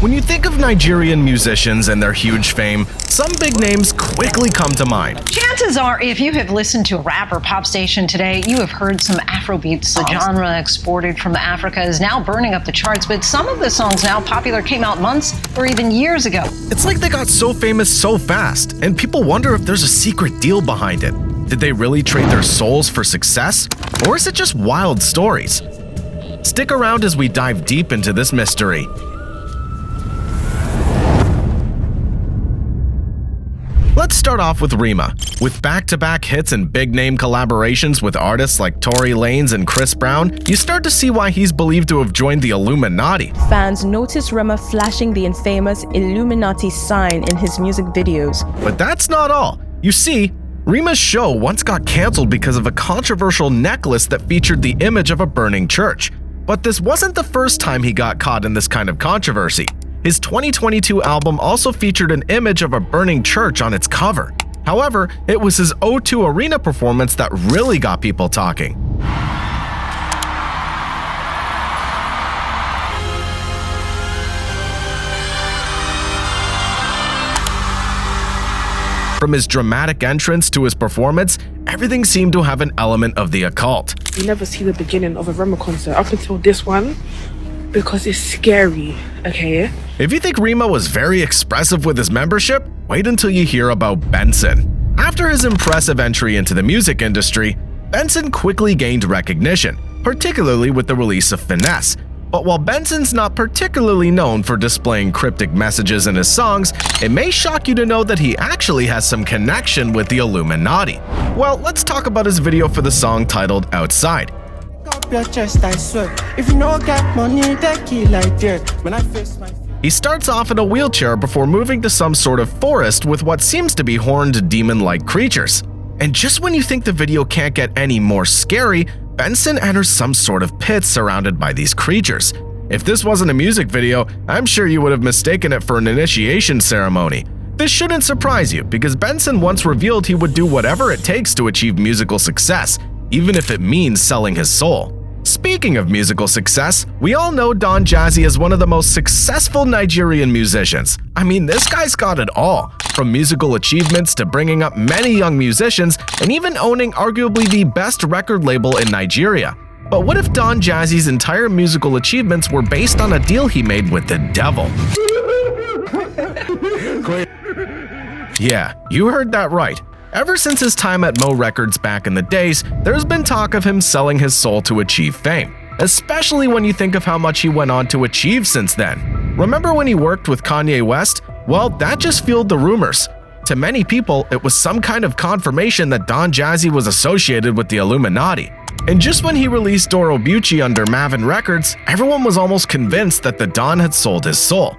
When you think of Nigerian musicians and their huge fame, some big names quickly come to mind. Chances are, if you have listened to a rap or pop station today, you have heard some Afrobeats. The genre exported from Africa is now burning up the charts, but some of the songs now popular came out months or even years ago. It's like they got so famous so fast, and people wonder if there's a secret deal behind it. Did they really trade their souls for success? Or is it just wild stories? Stick around as we dive deep into this mystery. Let's start off with Rema. With back-to-back hits and big-name collaborations with artists like Tory Lanez and Chris Brown, you start to see why he's believed to have joined the Illuminati. Fans notice Rema flashing the infamous Illuminati sign in his music videos. But that's not all. You see, Rema's show once got canceled because of a controversial necklace that featured the image of a burning church. But this wasn't the first time he got caught in this kind of controversy. His 2022 album also featured an image of a burning church on its cover. However, it was his O2 Arena performance that really got people talking. From his dramatic entrance to his performance, everything seemed to have an element of the occult. You never see the beginning of a Rema concert up until this one, because it's scary, okay? If you think Rema was very expressive with his membership, wait until you hear about Benson. After his impressive entry into the music industry, Benson quickly gained recognition, particularly with the release of Finesse. But while Benson's not particularly known for displaying cryptic messages in his songs, it may shock you to know that he actually has some connection with the Illuminati. Well, let's talk about his video for the song titled Outside. He starts off in a wheelchair before moving to some sort of forest with what seems to be horned demon-like creatures. And just when you think the video can't get any more scary, Benson enters some sort of pit surrounded by these creatures. If this wasn't a music video, I'm sure you would have mistaken it for an initiation ceremony. This shouldn't surprise you, because Benson once revealed he would do whatever it takes to achieve musical success, even if it means selling his soul. Speaking of musical success, we all know Don Jazzy is one of the most successful Nigerian musicians. I mean, this guy's got it all, from musical achievements to bringing up many young musicians and even owning arguably the best record label in Nigeria. But what if Don Jazzy's entire musical achievements were based on a deal he made with the devil? Yeah, you heard that right. Ever since his time at Mo Records back in the days, there's been talk of him selling his soul to achieve fame, especially when you think of how much he went on to achieve since then. Remember when he worked with Kanye West? Well, that just fueled the rumors. To many people, it was some kind of confirmation that Don Jazzy was associated with the Illuminati. And just when he released Doro Bucci under Mavin Records, everyone was almost convinced that the Don had sold his soul.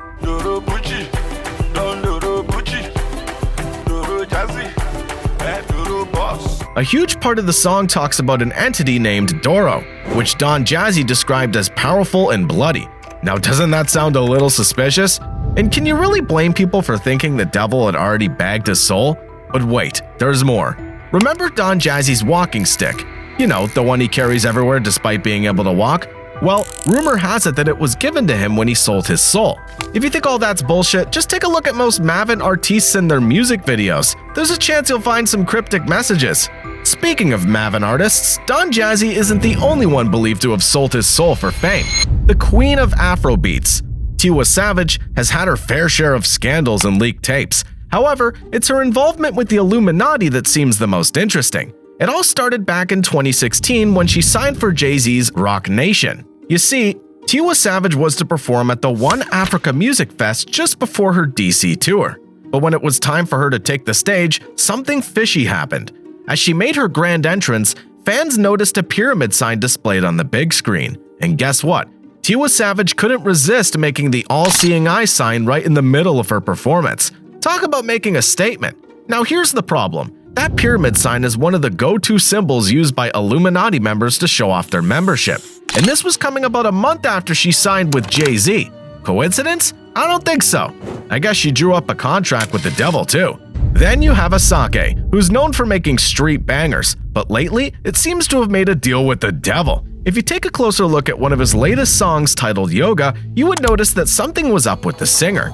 A huge part of the song talks about an entity named Doro, which Don Jazzy described as powerful and bloody. Now, doesn't that sound a little suspicious? And can you really blame people for thinking the devil had already bagged his soul? But wait, there's more. Remember Don Jazzy's walking stick? You know, the one he carries everywhere despite being able to walk? Well, rumor has it that it was given to him when he sold his soul. If you think all that's bullshit, just take a look at most Mavin artists and their music videos. There's a chance you'll find some cryptic messages. Speaking of Mavin artists, Don Jazzy isn't the only one believed to have sold his soul for fame. The queen of Afrobeats, Tiwa Savage, has had her fair share of scandals and leaked tapes. However, it's her involvement with the Illuminati that seems the most interesting. It all started back in 2016 when she signed for Jay-Z's Rock Nation. You see, Tiwa Savage was to perform at the One Africa Music Fest just before her DC tour. But when it was time for her to take the stage, something fishy happened. As she made her grand entrance, fans noticed a pyramid sign displayed on the big screen. And guess what? Tiwa Savage couldn't resist making the all-seeing eye sign right in the middle of her performance. Talk about making a statement. Now here's the problem. That pyramid sign is one of the go-to symbols used by Illuminati members to show off their membership. And this was coming about a month after she signed with Jay-Z. Coincidence? I don't think so. I guess she drew up a contract with the devil too. Then you have Asake, who's known for making street bangers, but lately it seems to have made a deal with the devil. If you take a closer look at one of his latest songs titled Yoga, you would notice that something was up with the singer.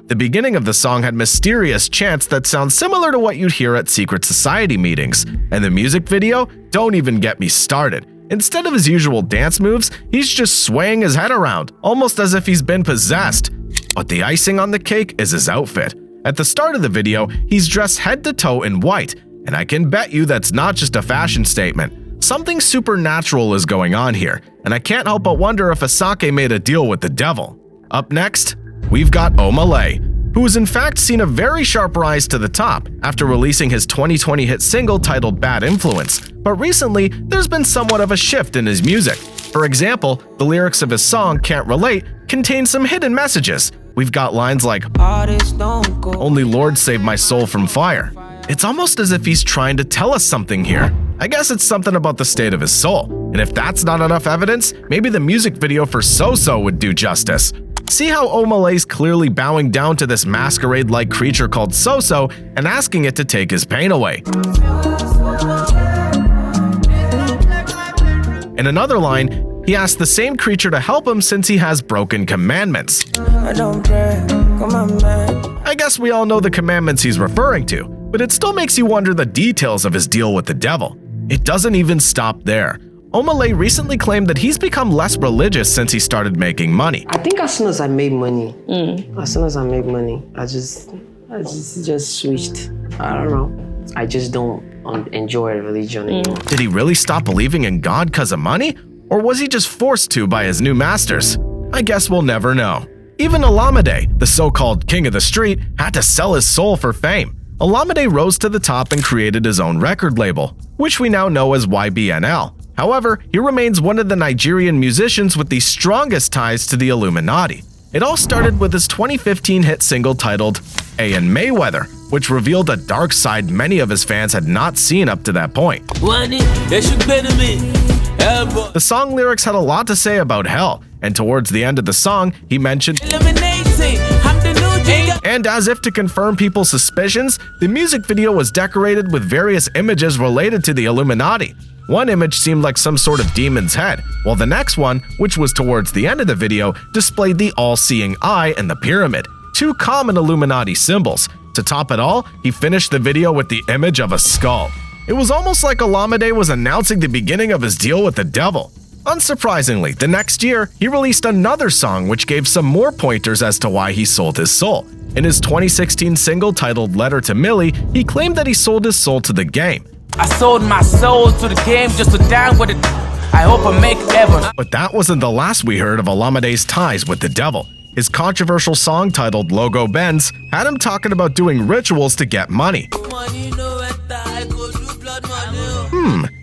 The beginning of the song had mysterious chants that sound similar to what you'd hear at secret society meetings, and the music video? Don't even get me started. Instead of his usual dance moves, he's just swaying his head around, almost as if he's been possessed. But the icing on the cake is his outfit. At the start of the video, he's dressed head to toe in white, and I can bet you that's not just a fashion statement. Something supernatural is going on here, and I can't help but wonder if Asake made a deal with the devil. Up next, we've got Omah Lay, who has in fact seen a very sharp rise to the top after releasing his 2020 hit single titled Bad Influence. But recently, there's been somewhat of a shift in his music. For example, the lyrics of his song Can't Relate contain some hidden messages. We've got lines like, "Only Lord save my soul from fire." It's almost as if he's trying to tell us something here. I guess it's something about the state of his soul. And if that's not enough evidence, maybe the music video for So So would do justice. See how Omah Lay's clearly bowing down to this masquerade-like creature called So So and asking it to take his pain away. In another line, he asks the same creature to help him since he has broken commandments. I guess we all know the commandments he's referring to, but it still makes you wonder the details of his deal with the devil. It doesn't even stop there. Omah Lay recently claimed that he's become less religious since he started making money. I think as soon as I made money, I just switched. I don't know. I just don't enjoy religion anymore. Did he really stop believing in God because of money? Or was he just forced to by his new masters? I guess we'll never know. Even Alade, the so-called king of the street, had to sell his soul for fame. Alade rose to the top and created his own record label, which we now know as YBNL. However, he remains one of the Nigerian musicians with the strongest ties to the Illuminati. It all started with his 2015 hit single titled A and Mayweather, which revealed a dark side many of his fans had not seen up to that point. The song lyrics had a lot to say about hell, and towards the end of the song, he mentioned, and as if to confirm people's suspicions, the music video was decorated with various images related to the Illuminati. One image seemed like some sort of demon's head, while the next one, which was towards the end of the video, displayed the all-seeing eye and the pyramid, two common Illuminati symbols. To top it all, he finished the video with the image of a skull. It was almost like Alade was announcing the beginning of his deal with the devil. Unsurprisingly, the next year, he released another song which gave some more pointers as to why he sold his soul. In his 2016 single titled Letter to Millie, he claimed that he sold his soul to the game. I sold my soul to the game just to die with it. I hope I make heaven. But that wasn't the last we heard of Alamede's ties with the devil. His controversial song titled Logo Benz had him talking about doing rituals to get money.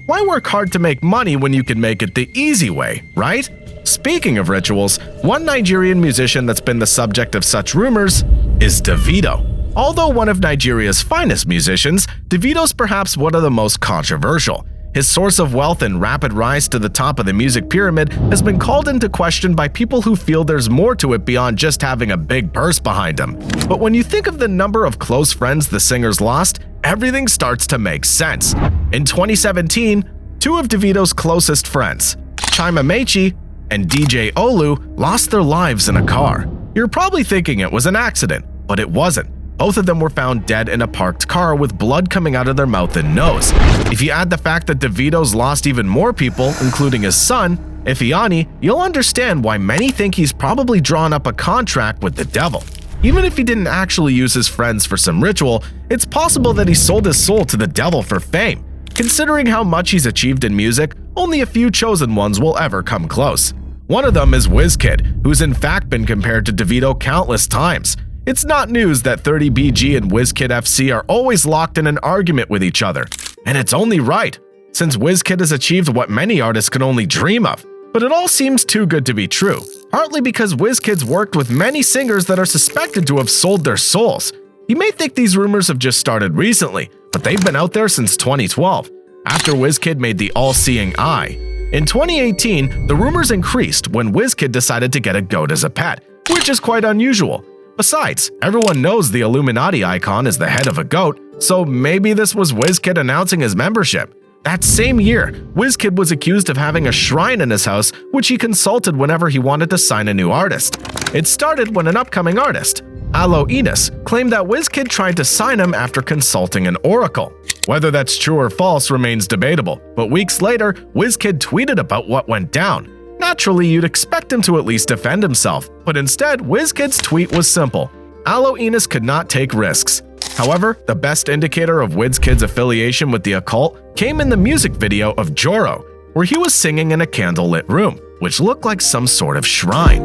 Why work hard to make money when you can make it the easy way, right? Speaking of rituals, one Nigerian musician that's been the subject of such rumors is Davido. Although one of Nigeria's finest musicians, Davido's perhaps one of the most controversial. His source of wealth and rapid rise to the top of the music pyramid has been called into question by people who feel there's more to it beyond just having a big purse behind him. But when you think of the number of close friends the singer's lost, everything starts to make sense. In 2017, two of Davido's closest friends, Chimamechi and DJ Olu, lost their lives in a car. You're probably thinking it was an accident, but it wasn't. Both of them were found dead in a parked car with blood coming out of their mouth and nose. If you add the fact that Davido's lost even more people, including his son, Ifeanyi, you'll understand why many think he's probably drawn up a contract with the devil. Even if he didn't actually use his friends for some ritual, it's possible that he sold his soul to the devil for fame. Considering how much he's achieved in music, only a few chosen ones will ever come close. One of them is Wizkid, who's in fact been compared to Davido countless times. It's not news that 30BG and Wizkid FC are always locked in an argument with each other. And it's only right, since Wizkid has achieved what many artists can only dream of. But it all seems too good to be true, partly because Wizkid's worked with many singers that are suspected to have sold their souls. You may think these rumors have just started recently, but they've been out there since 2012, after Wizkid made the all-seeing eye. In 2018, the rumors increased when Wizkid decided to get a goat as a pet, which is quite unusual. Besides, everyone knows the Illuminati icon is the head of a goat, so maybe this was Wizkid announcing his membership. That same year, Wizkid was accused of having a shrine in his house which he consulted whenever he wanted to sign a new artist. It started when an upcoming artist, Alade, claimed that Wizkid tried to sign him after consulting an oracle. Whether that's true or false remains debatable, but weeks later, Wizkid tweeted about what went down. Naturally, you'd expect him to at least defend himself, but instead, Wizkid's tweet was simple. Alade could not take risks. However, the best indicator of Wizkid's affiliation with the occult came in the music video of Joro, where he was singing in a candlelit room, which looked like some sort of shrine.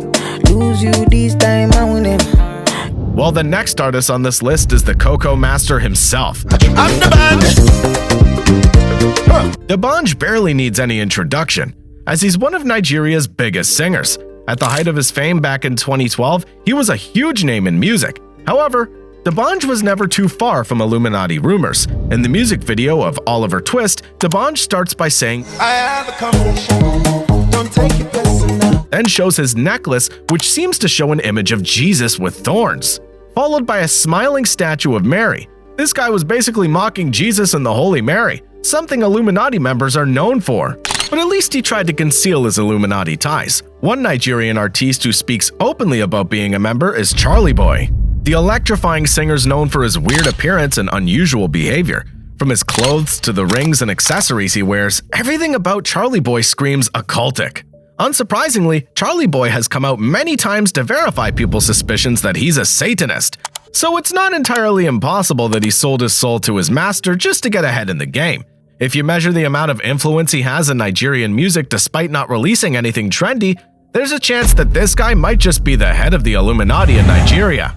Well, the next artist on this list is the Cocoa Master himself. I'm D'banj barely needs any introduction, as he's one of Nigeria's biggest singers. At the height of his fame back in 2012, he was a huge name in music. However, D'banj was never too far from Illuminati rumors. In the music video of Oliver Twist, D'banj starts by saying, "I have a confession, don't take it personal," then shows his necklace, which seems to show an image of Jesus with thorns, followed by a smiling statue of Mary. This guy was basically mocking Jesus and the Holy Mary, something Illuminati members are known for. But at least he tried to conceal his Illuminati ties. One Nigerian artiste who speaks openly about being a member is Charlie Boy. The electrifying singer's known for his weird appearance and unusual behavior. From his clothes to the rings and accessories he wears, everything about Charlie Boy screams occultic. Unsurprisingly, Charlie Boy has come out many times to verify people's suspicions that he's a Satanist. So it's not entirely impossible that he sold his soul to his master just to get ahead in the game. If you measure the amount of influence he has in Nigerian music despite not releasing anything trendy, there's a chance that this guy might just be the head of the Illuminati in Nigeria.